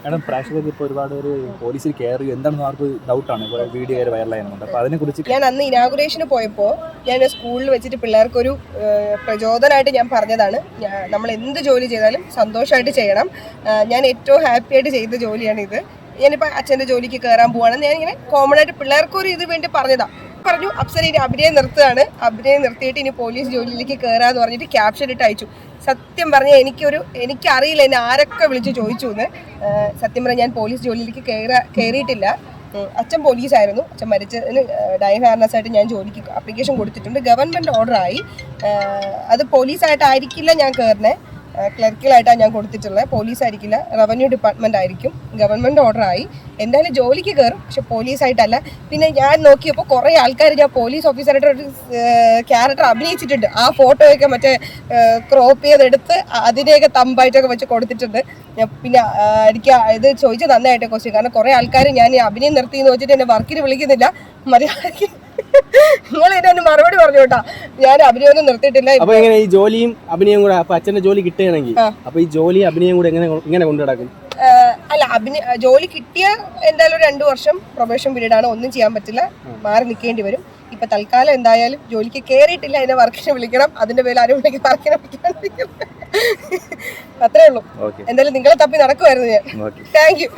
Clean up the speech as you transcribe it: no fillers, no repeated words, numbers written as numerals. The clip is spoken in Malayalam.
മാഡം പ്രേക്ഷകർക്ക് ഇപ്പോൾ ഒരുപാട് ഒരു പോലീസിൽ കയറി എന്താണെന്ന് അവർക്ക് ഡൗട്ടാണ്, വീഡിയോ കയറി വൈറലായിരുന്നുണ്ട്. അപ്പോൾ അതിനെക്കുറിച്ച് ഞാൻ അന്ന് ഇനാഗുറേഷന് പോയപ്പോൾ ഞാൻ സ്കൂളിൽ വെച്ചിട്ട് പിള്ളേർക്കൊരു പ്രചോദനമായിട്ട് ഞാൻ പറഞ്ഞതാണ്, നമ്മൾ എന്ത് ജോലി ചെയ്താലും സന്തോഷമായിട്ട് ചെയ്യണം. ഞാൻ ഏറ്റവും ഹാപ്പി ആയിട്ട് ചെയ്ത ജോലിയാണിത്. ഞാനിപ്പോൾ അച്ഛൻ്റെ ജോലിക്ക് കയറാൻ പോവാണെന്ന് ഞാനിങ്ങനെ കോമൺ ആയിട്ട് പിള്ളേർക്കൊരു ഇത് വേണ്ടി പറഞ്ഞു. അപ്സര ഇനി അഭിനയം നിർത്തുകയാണ്, അഭിനയം നിർത്തിയിട്ട് ഇനി പോലീസ് ജോലിയിലേക്ക് കയറാന്ന് പറഞ്ഞിട്ട് ക്യാപ്ഷൻ ഇട്ട് അയച്ചു. സത്യം പറഞ്ഞാൽ എനിക്കറിയില്ല എന്നെ ആരൊക്കെ വിളിച്ച് ചോദിച്ചു എന്ന്. സത്യം പറഞ്ഞാൽ ഞാൻ പോലീസ് ജോലിയിലേക്ക് കയറിയിട്ടില്ല. അച്ഛൻ പോലീസായിരുന്നു. അച്ഛൻ മരിച്ചതിന് ഡയഹാർനസായിട്ട് ഞാൻ ജോലിക്ക് ആപ്ലിക്കേഷൻ കൊടുത്തിട്ടുണ്ട്. ഗവൺമെൻറ് ഓർഡറായി. അത് പോലീസായിട്ടായിരിക്കില്ല ഞാൻ കയറുന്നത്, ക്ലർക്കിലായിട്ടാണ് ഞാൻ കൊടുത്തിട്ടുള്ളത്. പോലീസായിരിക്കില്ല, റവന്യൂ ഡിപ്പാർട്ട്മെൻ്റ് ആയിരിക്കും. ഗവൺമെൻറ് ഓർഡറായി. എന്തായാലും ജോലിക്ക് കയറും, പക്ഷെ പോലീസായിട്ടല്ല. പിന്നെ ഞാൻ നോക്കിയപ്പോൾ കുറേ ആൾക്കാർ ഞാൻ പോലീസ് ഓഫീസറായിട്ട് ഒരു ക്യാരക്ടർ അഭിനയിച്ചിട്ടുണ്ട്. ആ ഫോട്ടോയൊക്കെ മറ്റേ ക്രോപ്പ് ചെയ്തെടുത്ത് അതിനെയൊക്കെ തമ്പായിട്ടൊക്കെ വെച്ച് കൊടുത്തിട്ടുണ്ട്. പിന്നെ എനിക്ക് ഇത് ചോദിച്ചത് നന്നായിട്ട് ക്വസ്റ്റ്യൻ. കാരണം കുറേ ആൾക്കാർ ഞാൻ അഭിനയം നിർത്തി എന്ന് വെച്ചിട്ട് എന്നെ വർക്കിന് വിളിക്കുന്നില്ല. മര്യാദയ്ക്ക് നിങ്ങൾ ഇതിന് മറുപടി പറഞ്ഞു കേട്ടാ, ഞാൻ അഭിനയമൊന്നും നിർത്തിയിട്ടില്ല. അപ്പൊ എങ്ങനെ ഈ ജോലിയും അഭിനയം കൂടെ, അപ്പൊ അച്ഛന്റെ ജോലി കിട്ടുകയാണെങ്കിൽ അപ്പൊ ഈ ജോലി അഭിനയം കൂടെ എങ്ങനെ കൊണ്ടു നടക്കും? അല്ല, ജോലി കിട്ടിയ എന്തായാലും 2 വർഷം പ്രൊബേഷൻ പീരീഡ് ആണ്, ഒന്നും ചെയ്യാൻ പറ്റില്ല, മാറി നിൽക്കേണ്ടി വരും. ഇപ്പൊ തൽക്കാലം എന്തായാലും ജോലിക്ക് കയറിയിട്ടില്ല, അതിനെ വർക്കിന് വിളിക്കണം. അതിന്റെ പേരിൽ ആരും വിളിക്കും, വർക്കിനെ വിളിക്കണം. അത്രേ ഉള്ളൂ. എന്തായാലും നിങ്ങളെ തപ്പി നടക്കുമായിരുന്നു ഞാൻ. Thank you.